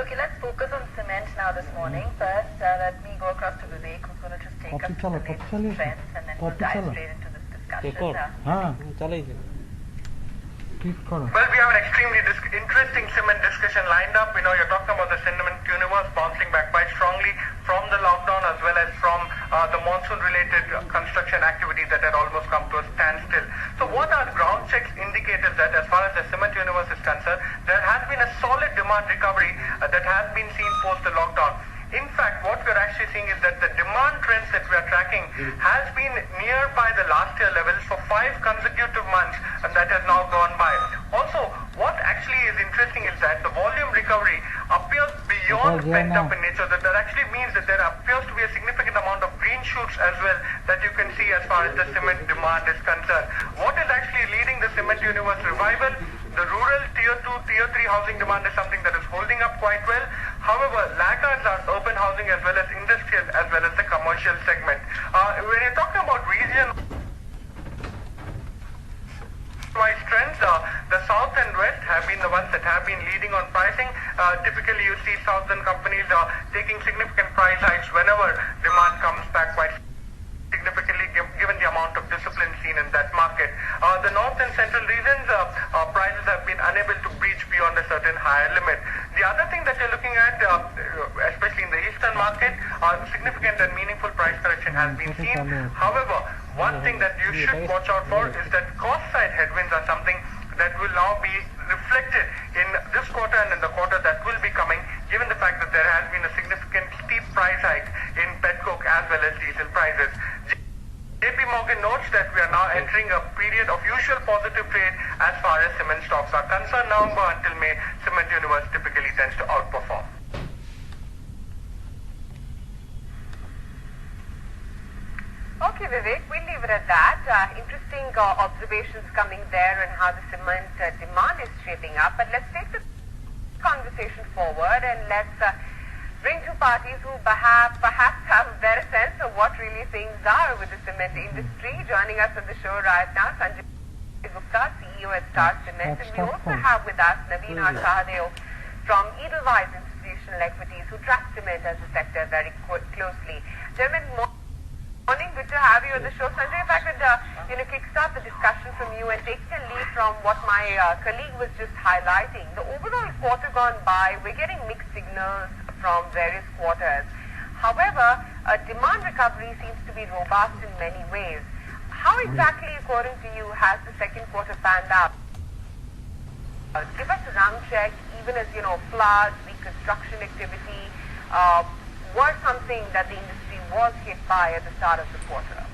Okay, let's focus on cement now this morning. First, let me go across to Vivek, who's going to just take us through the latest trends, and then we'll dive straight into this discussion. Well, we have an extremely interesting cement discussion lined up. You're talking about the cement universe bouncing back quite strongly from the lockdown as well as from the monsoon-related construction activity that had almost come to a standstill. So what our ground checks indicate is that as far as the cement universe is concerned, there has been a solid demand recovery that has been seen post the lockdown. In fact, what we're actually seeing is that the demand trends that we are tracking has been nearby the last year levels for 5 consecutive months, and that has now gone by. Also, what actually is interesting is that the volume recovery appears beyond pent-up in nature. That actually means that there appears to be a significant amount of green shoots as well that you can see as far as the cement demand is concerned. What is actually leading the cement universe revival? The rural tier 2, tier 3 housing demand is something that is holding up quite well. However, laggards are urban housing as well as industrial as well as the commercial segment. When you're talking about region-wise trends, the south and west have been the ones that have been leading on pricing. Typically, you see southern companies taking significant price hikes whenever demand comes back quite significantly, given the amount of discipline seen in that market. The north and central regions, prices have been unable to breach beyond a certain higher limit. The other thing that you're looking at, especially in the eastern market, significant and meaningful price correction has been seen. However, one thing that you should watch out for is that cost side headwinds are something that will now be reflected in this quarter and in the quarter that will be coming, given the fact that there has been a significant steep price hike in petcoke as well as diesel prices. JP Morgan notes that we are now entering a period of usual positive trade as far as cement stocks are concerned. November until May, cement universe typically tends to outperform. Okay, Vivek, we'll leave it at that. Interesting observations coming there and how the cement demand is shaping up. But let's take the conversation forward and let's bring two parties who perhaps have a better sense of what really things are with the cement industry. Joining us on the show right now, Sanjay Gupta, CEO at Star Cement, and we also have with us Naveen R. Sahadeo from Edelweiss Institutional Equities, who tracks cement as a sector very closely. Gentlemen, morning, good to have you on the show. Sanjay, if I could kickstart the discussion from you and take a lead from what my colleague was just highlighting. The overall quarter gone by, we're getting mixed signals from various quarters. However, demand recovery seems to be robust in many ways. How exactly, according to you, has the second quarter panned out? Give us a round check, even as, floods, reconstruction activity, were something that the industry was hit by at the start of the quarter.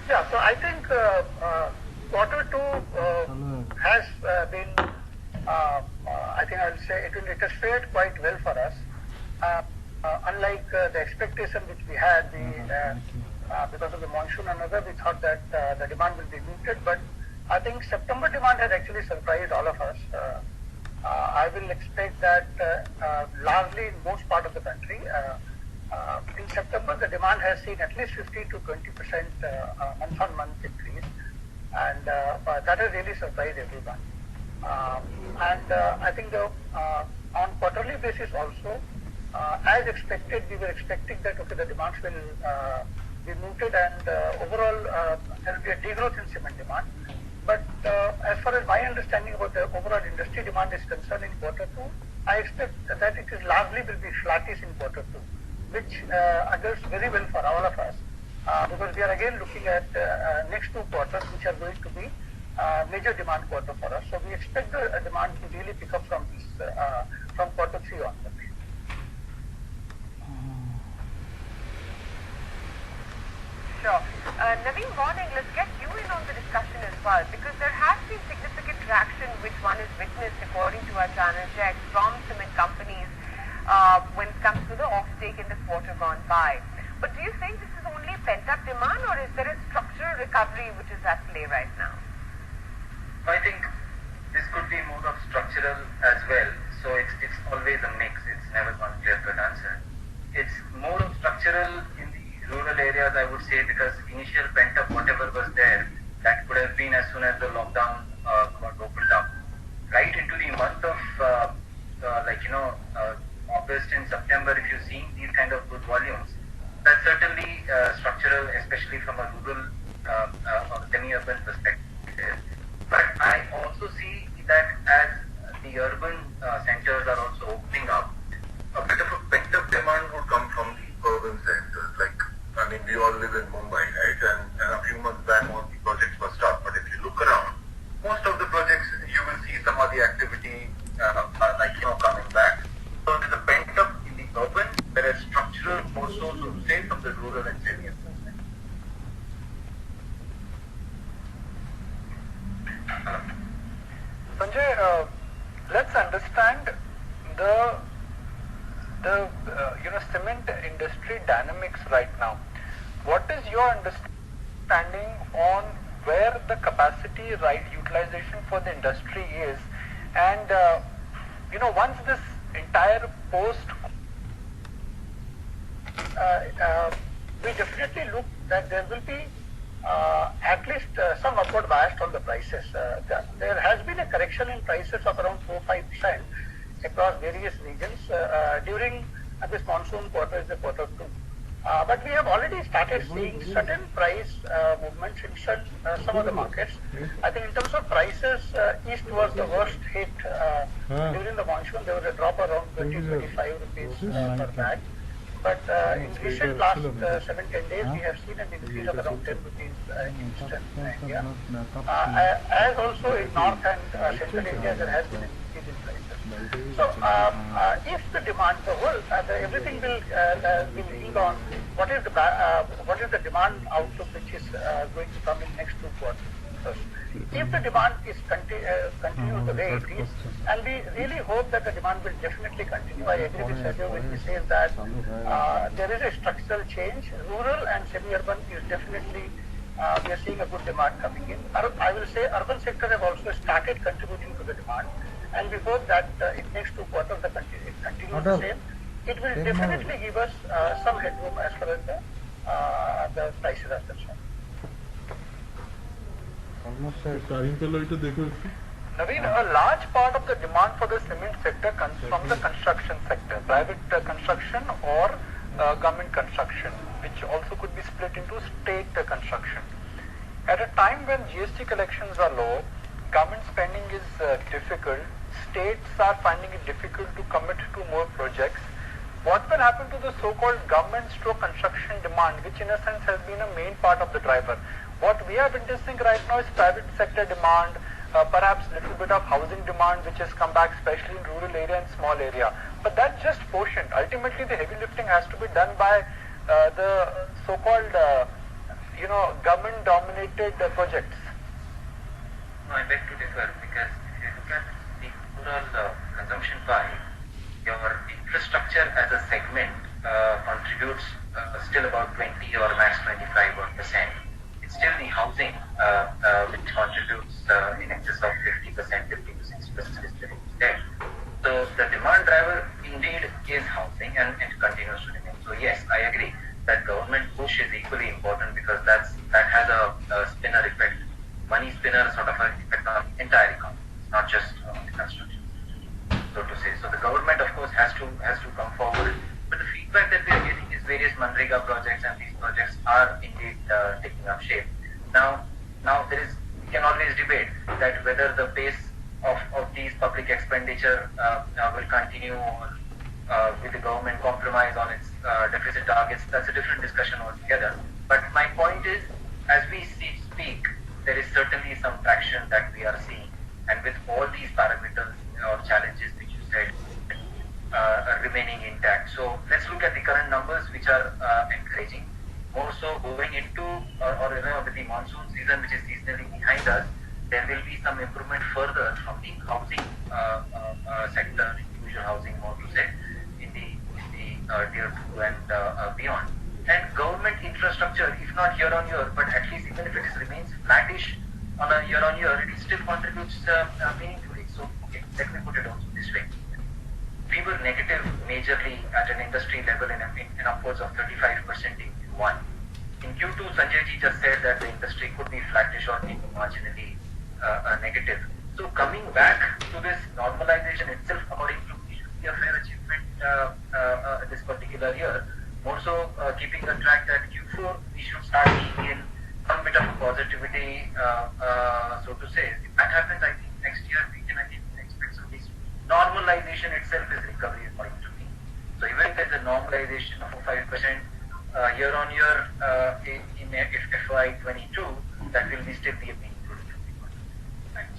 Yeah, so I think quarter 2 has been, I think I will say it has fared quite well for us. Unlike the expectation which we had, because of the monsoon and other, we thought that the demand will be muted, but I think September demand has actually surprised all of us. I will expect that largely in most part of the country, in September the demand has seen at least 15 to 20% month-on-month increase, and that has really surprised everyone. And I think on quarterly basis also, as expected, we were expecting that the demands will be muted and overall there will be a degrowth in cement demand. But as far as my understanding about the overall industry demand is concerned in quarter 2, I expect that it is largely will be flattish in quarter 2, which augurs very well for all of us, because we are again looking at next 2 quarters, which are going to be major demand quarter for us. So we expect the demand to really pick up from from quarter 3 onwards. Sure. Naveen, morning. Let's get you in on the discussion as well, because there has been significant traction which one has witnessed, according to our channel checks, from cement companies when it comes to the offtake in the quarter gone by. But do you think this is only pent-up demand, or is there a structural recovery which is at play right now? I think this could be more of structural as well. So it's always a mix. It's never one clear-cut answer. It's more of structural in the rural areas, I would say, because initial pent-up whatever was there, that could have been as soon as the lockdown got opened up. Right into the month of September, if you're seeing these kind of good volumes, that's certainly structural, especially from a rural or semi-urban perspective. But I also see that as the urban centers are also opening up, a bit of a pent-up demand would come from the urban centers. Like, I mean, we all live in Mumbai, right? And a few months back, all the projects were stopped. But if you look around, most of the projects, you will see some of the activity, coming back. So there's a pent-up in the urban, whereas structural more so to say from the rural and semi-urban sector. Sanjay, let's understand the cement industry dynamics right now. What is your understanding on where the capacity utilization for the industry is, and once this entire post, we definitely look that there will be at least some upward bias on the prices. There has been a correction in prices of around 4-5% across various regions during this monsoon quarter, the quarter 2. But we have already started seeing certain price movements in some of the markets. I think in terms of prices, East was the worst hit during the monsoon. There was a drop around 20-25 rupees per bag. But in recent last 7-10 days, we have seen an increase of around 10 rupees in Eastern India. As also in North and Central India, there has been an increase in prices. So if the demand, the whole, everything will yield on what is the demand outlook which is going to come in next 2 quarters. If the demand is continue the way it is, and we really hope that the demand will definitely continue. I agree with Sergio when he says that there is a structural change. Rural and semi-urban is definitely, we are seeing a good demand coming in. I will say urban sector have also started contributing to the demand, and we hope that in next 2 quarters it continues the same. It will definitely give us some headroom as far as the prices are concerned. Naveen, a large part of the demand for the cement sector comes from the construction sector, private construction or government construction, which also could be split into state construction. At a time when GST collections are low, government spending is difficult, states are finding it difficult to commit to more projects. What will happen to the so-called government/construction demand, which in a sense has been a main part of the driver? What we are witnessing right now is private sector demand, perhaps a little bit of housing demand, which has come back, especially in rural area and small area. But that's just portion. Ultimately, the heavy lifting has to be done by the so-called, government-dominated projects. No, I beg to differ, because if you look at the overall consumption pie, your infrastructure as a segment contributes still about 20 or max 25%. It's still the housing which contributes in excess of 50%, 50-60% is still there. So the demand driver indeed is housing, and it continues to remain. So yes, I agree that government push is equally important, because that has a spinner effect, money spinner sort of an effect on the entire economy, not just the construction, so to say. So the government, of course, has to come forward. But the feedback that we are getting is various Manrega projects, and these projects are indeed taking up shape. Now we can always debate that whether the pace of these public expenditure will continue, or will the government compromise on its deficit targets. That's a different discussion altogether. But my point is, as we speak, there is certainly some traction that we are seeing, and with all these parameters or challenges which you said remaining intact. So let's look at the current numbers, which are encouraging. More so going into with the monsoon season, which is seasonally behind us, there will be some improvement further from the housing sector, individual housing, more to say, in the tier 2 and beyond. And government infrastructure, if not year on year, but at least even if it remains flattish on a year on year, it still contributes meaningfully. So okay, let me put it also this way. We were negative majorly at an industry level in upwards of 35% in Q1. In Q2, Sanjay ji just said that the industry could be flattish or maybe marginally negative. So coming back to this normalization itself, according to me, should be a fair achievement this particular year. More so keeping the track that Q4 we should start seeing in some bit of positivity, so to say. If that happens, I think next year we can again expect some this normalization itself is recovery according to me. So even if there's a normalization of 5% year on year in FY22, that will still be a meaningful recovery. Thanks.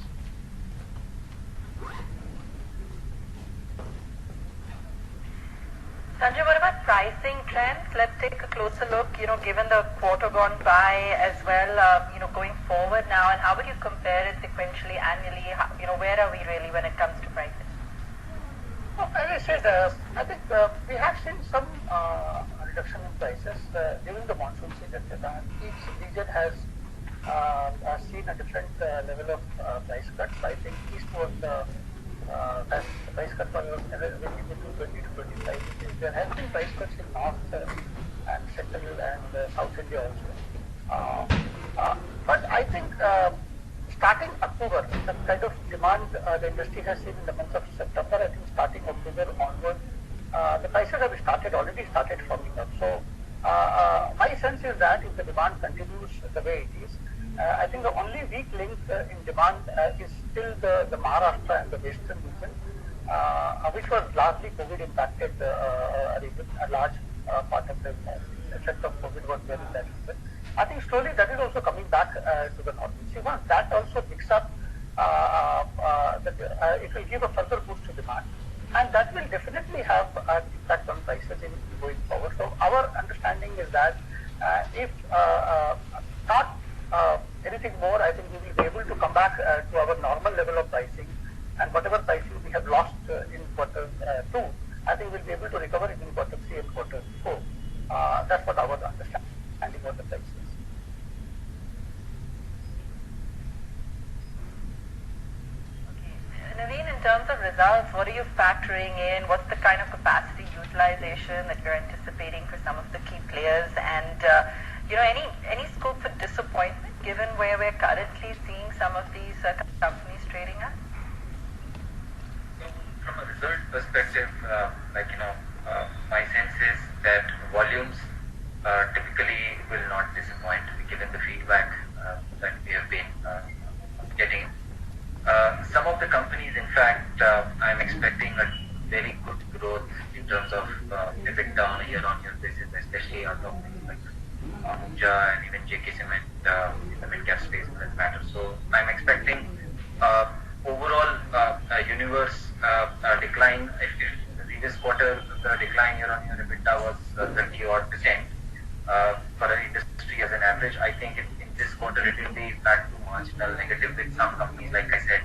Sanjay, what about pricing trends? Let's take a closer look, given the quarter gone by as well, going forward now, and how would you compare it sequentially, annually? Where are we really when it comes to pricing? Well, as I said, I think we have seen some reduction in prices during the monsoon season. Each region has seen a different level of price cuts. I think east was the price cut was between 20 to 25. There has been price cuts in north and central and south India also. But I think starting October, the kind of demand the industry has seen in the month of September, I think starting October onward, the prices have already started firming up. So my sense is that if the demand continues the way it is, I think the only weak link in demand is still the Maharashtra and the western region, which was largely COVID impacted region. A large part of the effect of COVID was there in that region. I think slowly that is also coming back to the north. See, once that also picks up, it will give a further boost to demand, and that will definitely have an impact on prices in going forward. So our understanding is that if not anything more, I think we will be able to come back to our normal level of pricing, and whatever pricing we have lost in quarter 2, I think we'll be able to recover it in quarter 3 and quarter 4. That's what our understanding of the prices. Naveen, in terms of results, what are you factoring in? What's the kind of capacity utilization that you're anticipating for some of the key players? And, any scope for disappointment given where we're currently seeing some of these companies trading at? So, from a result perspective, my sense is that volumes typically will not disappoint given the feedback that we have been getting. Some of the companies, in fact, I'm expecting a very good growth in terms of EBITDA on a year-on-year basis, especially our companies like Ambuja and even JK Cement in the mid-cap space for that matter. So I'm expecting overall universe decline. In the previous quarter, the decline year-on-year EBITDA was 30-odd%. For an industry as an average, I think in this quarter it will be back to marginal negative with some companies, like I said,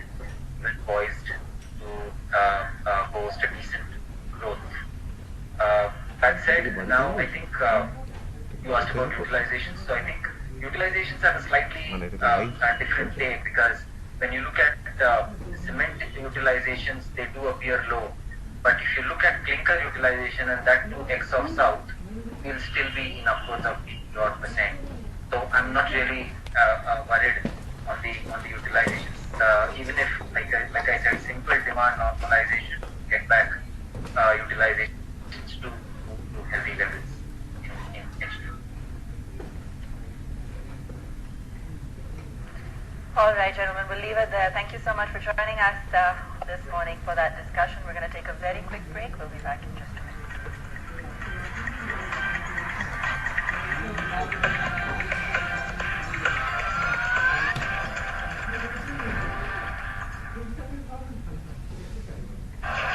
even poised to post a decent growth. That said, now I think you asked about utilizations. So I think utilizations have a slightly different day, because when you look at cement utilizations, they do appear low. But if you look at clinker utilization, and that too ex of south, will still be in upwards of 80-odd%. So I'm not really worried on the utilizations. Even if, like I said, simple demand normalization, get back utilizations to healthy levels in H2. All right, gentlemen, we'll leave it there. Thank you so much for joining us this morning for that discussion. We're going to take a very quick break. We'll be back in just a minute.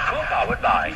Co-powered by